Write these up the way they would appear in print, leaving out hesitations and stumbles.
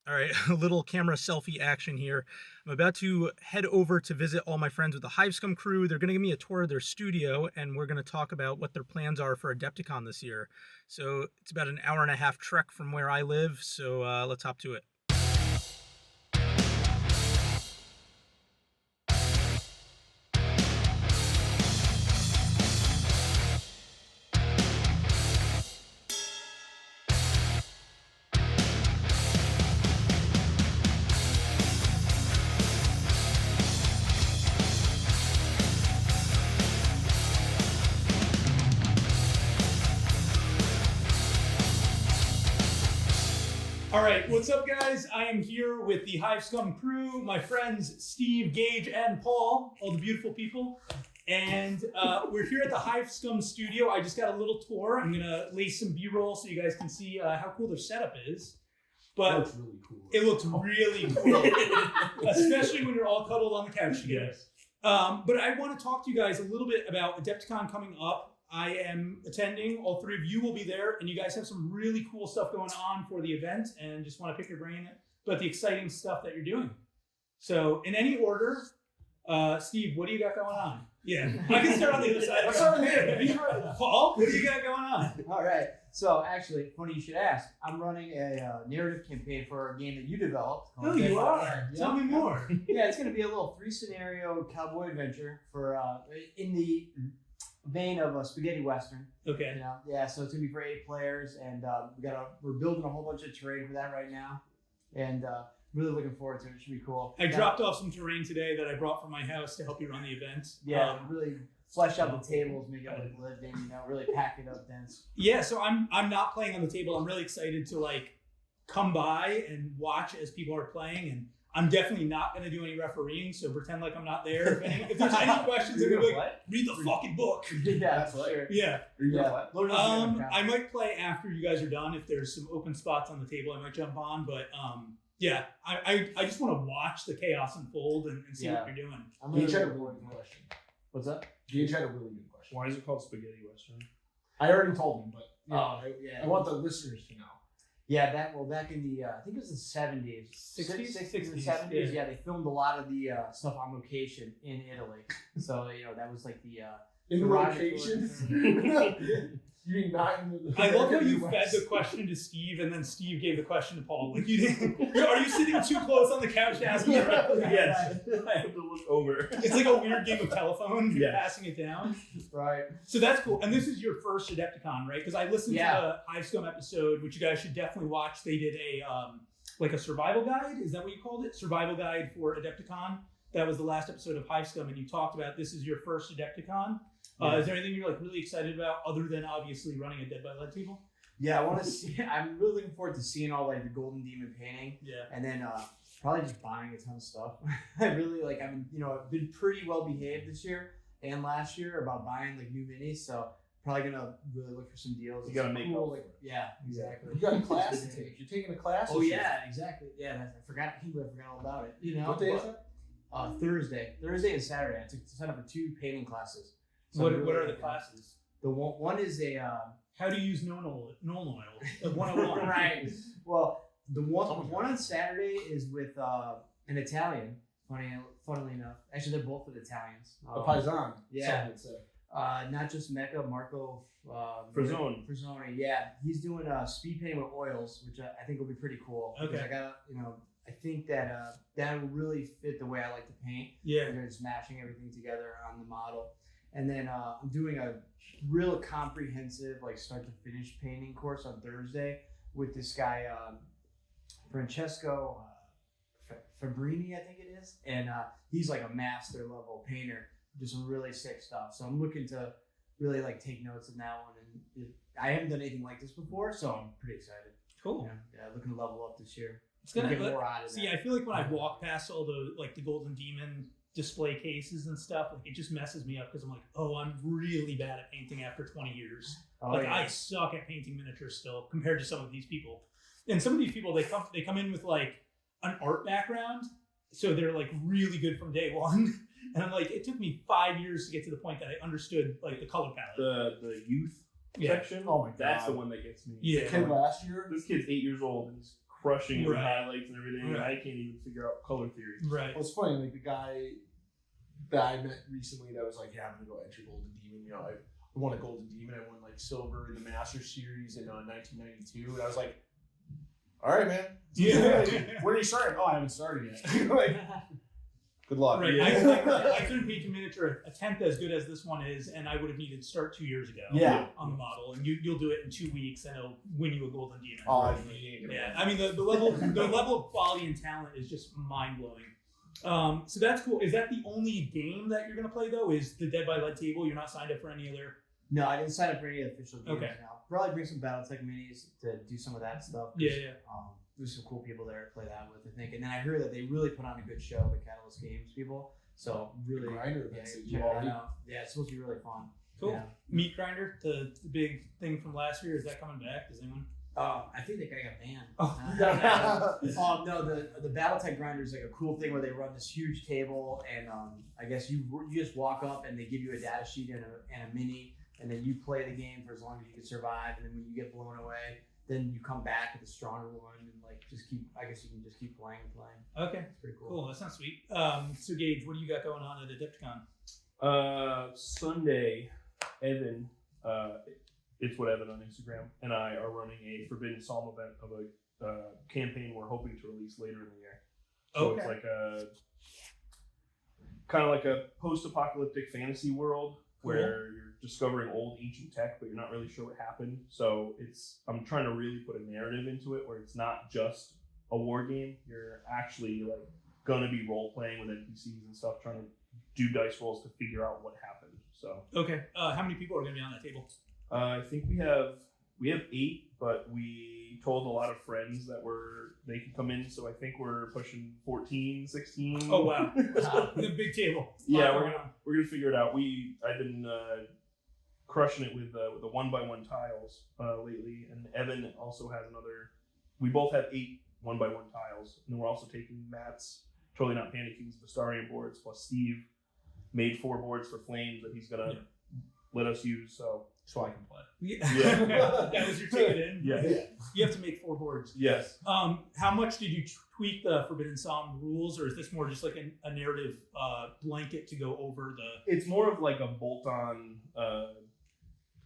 All right, a little camera selfie action here. I'm about to head over to visit all my friends with the Hive Scum crew. They're going to give me a tour of their studio, and we're going to talk about what their plans are for Adepticon this year. So it's about an hour and a half trek from where I live, so let's hop to it. All right, what's up, guys? I am here with the Hive Scum crew, my friends Steve, Gage, and Paul, all the beautiful people. And we're here at the Hive Scum studio. I just got a little tour. I'm going to lay some B-roll so you guys can see how cool their setup is. But it looks really cool. It looks really cool, especially when you're all cuddled on the couch together. Yes. But I want to talk to you guys a little bit about Adepticon coming up. I am attending. All three of you will be there, and you guys have some really cool stuff going on for the event, and just want to pick your brain about the exciting stuff that you're doing. So, in any order, Steve, what do you got going on? Yeah, I can start on the other side. Let's start here. Paul, what do you got going on? All right. So, actually, funny you should ask. I'm running a narrative campaign for a game that you developed. Oh, you are? Tell me more. Yeah, it's going to be a little 3-scenario cowboy adventure for in the vein of a spaghetti western. Okay. You know? Yeah, so it's gonna be for 8 players, and we're building a whole bunch of terrain for that right now, and really looking forward to it. It should be cool. I dropped off some terrain today that I brought from my house to help you run the event. Yeah, really flesh out the tables, make it like living. Really pack it up dense. Yeah, so I'm not playing on the table. I'm really excited to come by and watch as people are playing, and I'm definitely not going to do any refereeing, so pretend like I'm not there. If there's any questions, I'm going to be like, read the fucking book. Yeah, that's sure. Yeah. I I might play after you guys are done. If there's some open spots on the table, I might jump on. But yeah, I just want to watch the chaos unfold and see what you're doing. Gage had a really good question. What's up? Gage had a really good question. Why is it called Spaghetti Western? I already told him, but I want the listeners to know. Yeah, back in the, I think it was the 70s. 60s and 70s, yeah, they filmed a lot of the stuff on location in Italy. So, that was like the... in location? You mean not in the... I love how you fed the question to Steve, and then Steve gave the question to Paul. Like, you didn't... Are you sitting too close on the couch to ask me? Yes. I have to look over. It's like a weird game of telephone. You're passing it down. Right. So that's cool. And this is your first Adepticon, right? Because I listened to the Hive Scum episode, which you guys should definitely watch. They did a survival guide. Is that what you called it? Survival guide for Adepticon. That was the last episode of Hive Scum, and you talked about this is your first Adepticon. Is there anything you're really excited about other than obviously running a Dead by Lead table? Yeah, I want to see. I'm really looking forward to seeing all the Golden Demon painting. Yeah. And then probably just buying a ton of stuff. I really I've been pretty well behaved this year and last year about buying new minis. So probably gonna really look for some deals. You gotta make cool, yeah, exactly. You got a class to take. You're taking a class. Oh yeah, exactly. Yeah, I forgot all about it. What day is that? Thursday and Saturday. I took to sign up for 2 painting classes. So what are the classes? The one is a how to use normal oil. 101. Right. Well, the one on Saturday is with an Italian. Funnily enough, actually they're both with Italians. A paisan. Yeah. Some would say. Not just Mecca, Marco Frazzoni. Yeah, he's doing speed painting with oils, which I think will be pretty cool. Okay. I got I think that that will really fit the way I like to paint. Yeah. They're just mashing everything together on the model. And then I'm doing a real comprehensive, start to finish painting course on Thursday with this guy, Francesco Fabrini, I think it is. And he's a master level painter, just some really sick stuff. So I'm looking to really take notes in that one. And I haven't done anything like this before, so I'm pretty excited. Cool. Yeah, looking to level up this year. It's gonna get more out of that. I feel like when I walk past all the the Golden Demon display cases and stuff, it just messes me up because I'm I'm really bad at painting after 20 years. I suck at painting miniatures still compared to some of these people. And some of these people, they come in with an art background, so they're really good from day one. And I'm it took me 5 years to get to the point that I understood the color palette. The youth Yeah. section. Oh my god, that's the one that gets me. Yeah. The kid last year. This kid's 8 years old and he's crushing it with Right. highlights and everything. And I can't even figure out color theory. Right. Well, it's funny, like the guy that I met recently that was like, yeah, I'm gonna go enter Golden Demon. You know, I won a Golden Demon. I won like silver in the Master Series in 1992, and I was like, all right, man. Yeah. When are you starting? Oh, I haven't started yet. Like, good luck. Right. Yeah. I couldn't paint a miniature a tenth as good as this one is, and I would have needed to start 2 years ago. Yeah. On the model, and you'll do it in 2 weeks, and it'll win you a Golden Demon. Oh, Yeah, I mean the level of quality and talent is just mind blowing. So that's cool. Is that the only game that you're gonna play though? Is the Dead by Lead table? You're not signed up for any other? No, I didn't sign up for any official games Okay. now. Probably bring some Battletech minis to do some of that stuff. Yeah. There's some cool people there to play that with, I think. And then I heard that they really put on a good show, the Catalyst Games people. So really, Grinder yeah, events that check you that already. out. Yeah, it's supposed to be really fun. Cool. Yeah. Meat Grinder, the big thing from last year, is that coming back? Does anyone? I think that guy got banned. Oh. No, the BattleTech grinder is like a cool thing where they run this huge table, and I guess you just walk up and they give you a data sheet and a mini, and then you play the game for as long as you can survive, and then when you get blown away, then you come back with a stronger one, and like just keep. I guess you can just keep playing and playing. Okay. It's pretty cool. Cool. That sounds sweet. So Gage, what do you got going on at Adepticon? Sunday, Evan, it's what Evan on Instagram, and I are running a Forbidden Psalm event of a campaign we're hoping to release later in the year. So Okay. it's like a kind of like a post-apocalyptic fantasy world where you're discovering old ancient tech, but you're not really sure what happened. So I'm trying to really put a narrative into it where it's not just a war game. You're actually like gonna be role playing with NPCs and stuff, trying to do dice rolls to figure out what happened. So Okay. How many people are going to be on that table? I think we have 8, but we told a lot of friends that they could come in. So I think we're pushing 14, 16. Oh wow, the big table. Yeah, Lot going on. we're gonna figure it out. I've been crushing it with the 1x1 tiles lately, and Evan also has another. We both have 8 1x1 tiles, and then we're also taking Matt's Totally Not Panicking's Vistarian boards, plus Steve made 4 boards for Flames that he's gonna let us use. So I can play. Yeah. That was your ticket in. Yeah. You have to make 4 boards. Yes. How much did you tweak the Forbidden Psalm rules, or is this more just like a narrative blanket to go over the? It's more of like a bolt-on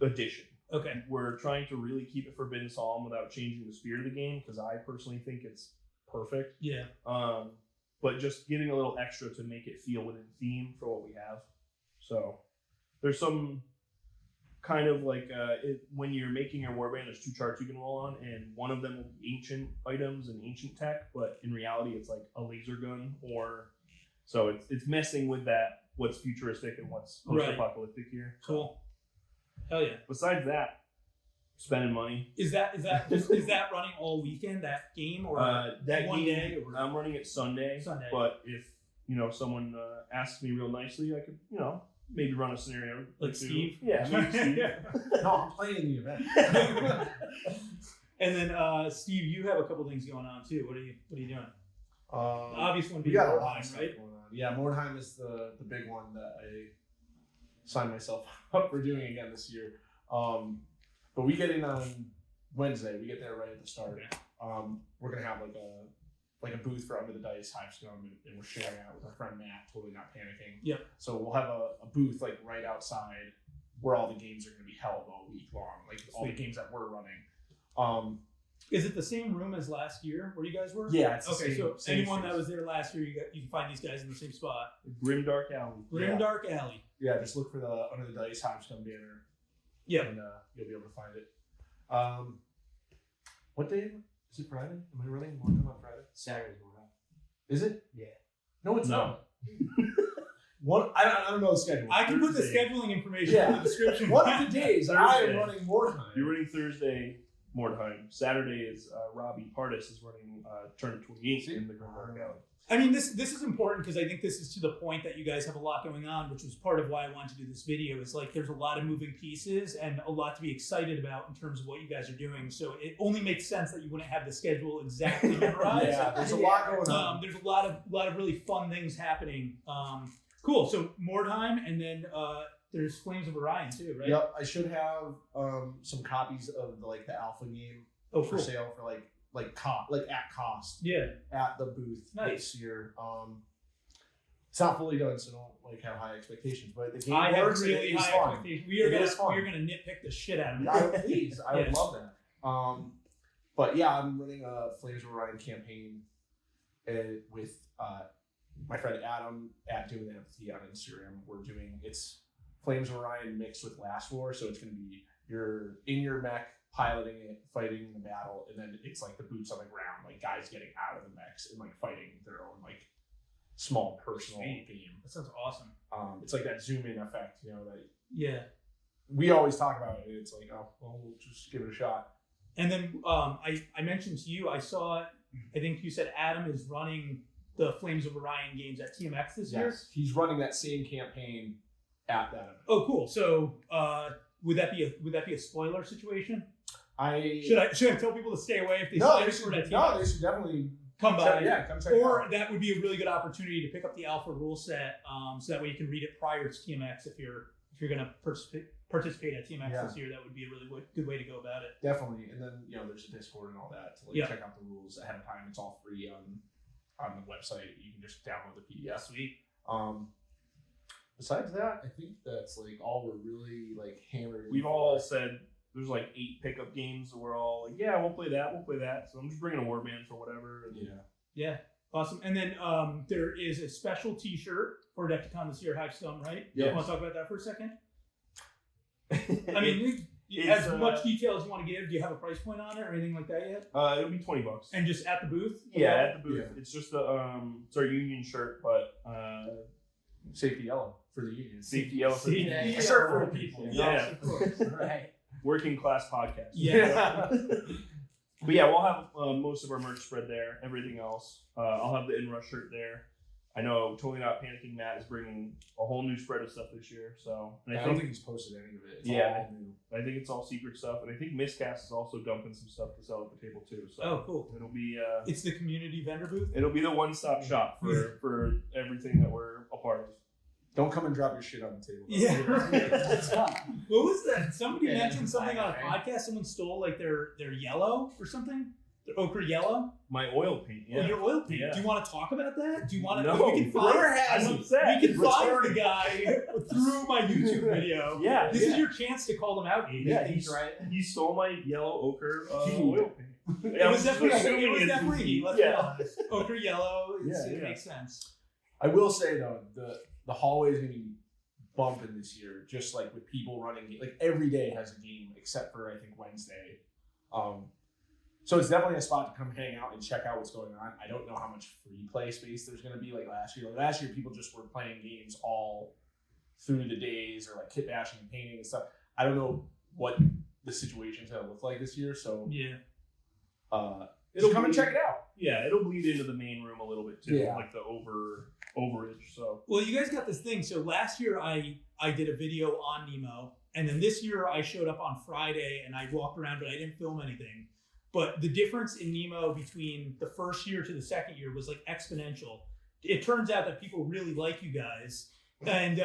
addition. Okay. We're trying to really keep it Forbidden Psalm without changing the spirit of the game, because I personally think it's perfect. Yeah. But just giving a little extra to make it feel within theme for what we have. So there's some kind of like when you're making your warband, there's 2 charts you can roll on, and one of them will be ancient items and ancient tech, but in reality it's like a laser gun, or so it's messing with that what's futuristic and what's post-apocalyptic here. Cool. Hell yeah. Besides that, spending money. Is that running all weekend, that game, or That one game, day? Or I'm running it Sunday. Sunday. But if someone asks me real nicely, I could maybe run a scenario Like or 2. Steve? Yeah, maybe Steve. No, I'm playing in the event. And then Steve, you have a couple things going on too. What are you doing? The obvious one We being got a lot Mordheim, of stuff right? going on. Yeah, Mordheim is the big one that I signed myself up for doing again this year. But we get in on Wednesday. We get there right at the start. Okay. We're gonna have like a booth for Under the Dice, Hive Scum, and we're sharing out with our friend Matt, Totally Not Panicking. Yep. So we'll have a booth like right outside where all the games are gonna be held all week long, like all the games that we're running. Is it the same room as last year where you guys were? Yeah, it's the Okay, same- so same anyone space. that was there last year, you can find these guys in the same spot. Grimdark Alley. Grimdark Alley. Yeah, just look for the Under the Dice Hive Scum banner. Yeah. And you'll be able to find it. What day is it? Friday? Am I running one time on Friday? Saturday's going on. Is it? Yeah. No, it's No. not. I don't know the schedule. I can put the Thursday. scheduling information Yeah. in the description. One of the days I am Thursday. running Mordheim. You're running Thursday, Mordheim. Saturday is Robbie Pardis is running Turn 28 in the Grimdark Alley. I mean, this is important because I think this is to the point that you guys have a lot going on, which was part of why I wanted to do this video. Is like there's a lot of moving pieces and a lot to be excited about in terms of what you guys are doing. So it only makes sense that you wouldn't have the schedule exactly memorized. Yeah, there's a lot going on. There's a lot of really fun things happening. Cool. So Mordheim, and then there's Flames of Orion too, right? Yep, I should have some copies of the alpha game Oh, for cool. sale for like at cost. Yeah. At the booth Nice. this year. It's not fully done, so don't like have high expectations. But the game I have works. really and it is high fun. expectations. It is fun. We're gonna nitpick the shit out of it. Please, I would Yeah. love that. But yeah, I'm running a Flames of Orion campaign with my friend Adam at Doing Empathy on Instagram. It's Flames of Orion mixed with Last War, so it's going to be you're in your mech, piloting it, fighting the battle, and then it's like the boots on the ground, like guys getting out of the mechs and like fighting their own like small personal game. That sounds awesome. It's like that zoom in effect, that Yeah. we always talk about it. It's like, oh, well, we'll just give it a shot. And then I mentioned to you, I think you said Adam is running the Flames of Orion games at TMX this year. Yes, he's running that same campaign at that event. Oh, cool. So would that be a spoiler situation? Should I tell people to stay away if they No, sign they up for should, that no, they should definitely come by? come check it Or out. that would be a really good opportunity to pick up the alpha rule set, so that way you can read it prior to TMX if you're going to participate at TMX this year. That would be a really good way to go about it. Definitely, and then there's a Discord and all that to check out the rules ahead of time. It's all free on the website. You can just download the PDF. Sweet. Besides that, I think that's like all we're really like hammered. We've all said there's like 8 pickup games, so we're all like, yeah, we'll play that. So I'm just bringing a warband for whatever. And Yeah. Awesome. And then there is a special T-shirt for Adepticon this year, Hive Scum, right? Yes. You want to talk about that for a second? I mean, It's, as much detail as you want to give. Do you have a price point on it or anything like that yet? It'll be $20. And just at the booth? Yeah, at the booth. Yeah. It's just it's our union shirt, but safety yellow for the union. safety yellow for Safety the yellow. Shirt for the people. Yeah. Of course. Right. working class podcast. Yeah. But yeah, we'll have most of our merch spread there. Everything else, I'll have the Inrush shirt there. I know Totally Not Panicking Matt is bringing a whole new spread of stuff this year. So and I don't think he's posted any of it. It's Yeah. all new. I think it's all secret stuff, and I think Miscast is also dumping some stuff to sell at the table too. So Oh, cool. it'll be It's the community vendor booth? it'll be the one-stop shop for everything that we're a part of. Don't come and drop your shit on the table. Yeah. What was that? Somebody Yeah, mentioned something on a right? podcast. Someone stole like their yellow or something. Their ochre yellow. My oil paint, Oh, your oil paint. Yeah. Do you want to talk about that? Do you want to? No, we can find. rumor has I'm it. upset. We can find Return. the guy through my YouTube video. Yeah, This is your chance to call them out, Gage. Yeah, He's right. He stole my yellow ochre oil paint. It was definitely. Let's be yeah. honest. Ochre yellow. It Yeah. makes sense. I will say though, the hallway is gonna be bumping this year, just like with people running. Like every day has a game except for I think Wednesday. So it's definitely a spot to come hang out and check out what's going on. I don't know how much free play space there's going to be like last year. Like last year, people just were playing games all through the days or like kit bashing and painting and stuff. I don't know what the situation's going to look like this year. So Yeah. it'll come and check it out. Yeah, it'll bleed into the main room a little bit too, Yeah. like the overage. So Well, you guys got this thing. So last year I did a video on Nemo, and then this year I showed up on Friday and I walked around, but I didn't film anything. But the difference in Nemo between the first year to the second year was like exponential. It turns out that people really like you guys, and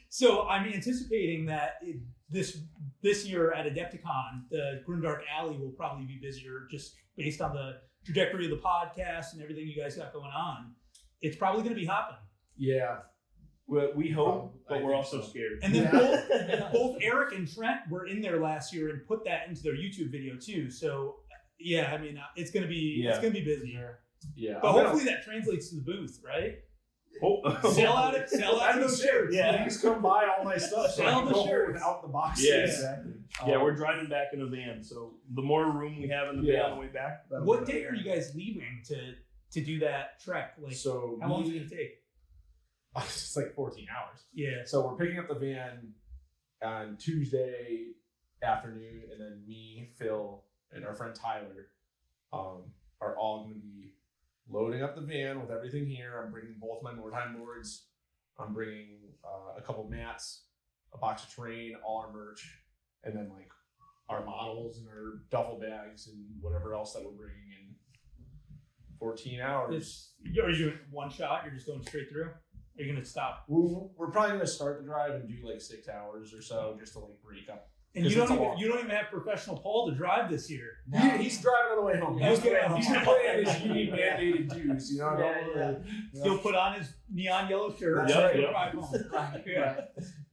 so I'm anticipating that this year at Adepticon, the Grimdark Alley will probably be busier just based on the trajectory of the podcast and everything you guys got going on. It's probably going to be hopping. Yeah. we hope, I but we're think also so. scared. And then Yeah. both Eric and Trent were in there last year and put that into their YouTube video too. So yeah, I mean, it's gonna be busy. Yeah. But hopefully that translates to the booth, right? Sell out those shirts. Yeah. Please come buy all my stuff. So I Sell can the go home shirts. without the boxes. Yeah, exactly. Yeah, we're driving back in a van, so the more room we have in the van on the way back. What day are you guys leaving to do that trek? Like, So how long is it gonna take? It's like 14 hours. Yeah. So we're picking up the van on Tuesday afternoon, and then me, Phil, and our friend Tyler are all going to be loading up the van with everything here. I'm bringing both my Nordheim boards. I'm bringing a couple mats, a box of terrain, all our merch, and then like our models and our duffel bags and whatever else that we're bringing in 14 hours. Are you doing one shot? You're just going straight through? Are you gonna stop? We're probably going to start the drive and do like 6 hours or so just to like break up And you don't even have professional Paul to drive this year. No. He's driving on the way home. He's gonna pay his union mandated dues. You know, Yeah. He'll put on his neon yellow shirt. That's and right, he'll yeah. drive home. Right.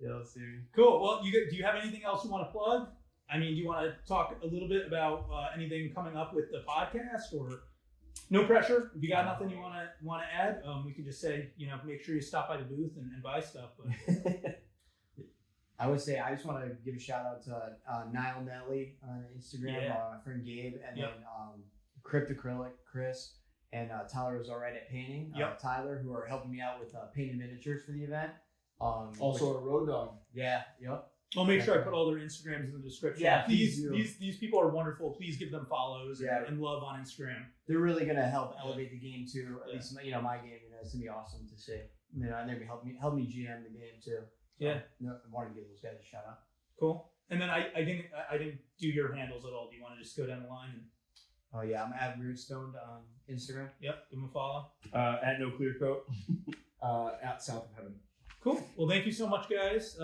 Yeah, let's see. Cool. Well, do you have anything else you want to plug? I mean, do you want to talk a little bit about anything coming up with the podcast, or no pressure? If you got nothing you want to add, we can just say, make sure you stop by the booth and buy stuff. But I would say I just want to give a shout out to Niall Nelly on Instagram, my friend Gabe, and then Crypt Acrylic, Chris, and Tyler was alright at painting. Tyler, who are helping me out with painting miniatures for the event. also a road dog. Yeah. Yep. I'll make sure I put all their Instagrams in the description. Yeah, these people are wonderful. Please give them follows and love on Instagram. They're really gonna help elevate the game too. At least my game. It's gonna be awesome to see. And they're gonna help me GM the game too. Yeah. I wanted to give those guys a shout out. Cool. And then I didn't do your handles at all. Do you want to just go down the line? Oh yeah, I'm at Weirdstone on Instagram. Yep. Give them a follow. At No Clear Coat. At South of Heaven. Cool. Well, thank you so much, guys.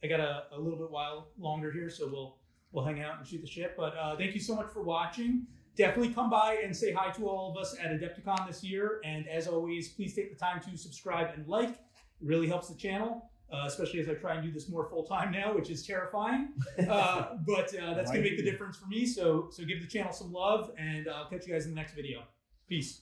I got a little bit while longer here, so we'll hang out and shoot the shit. But thank you so much for watching. Definitely come by and say hi to all of us at Adepticon this year. And as always, please take the time to subscribe and like. It really helps the channel, especially as I try and do this more full time now, which is terrifying. But that's going to make the difference for me. So give the channel some love, and I'll catch you guys in the next video. Peace.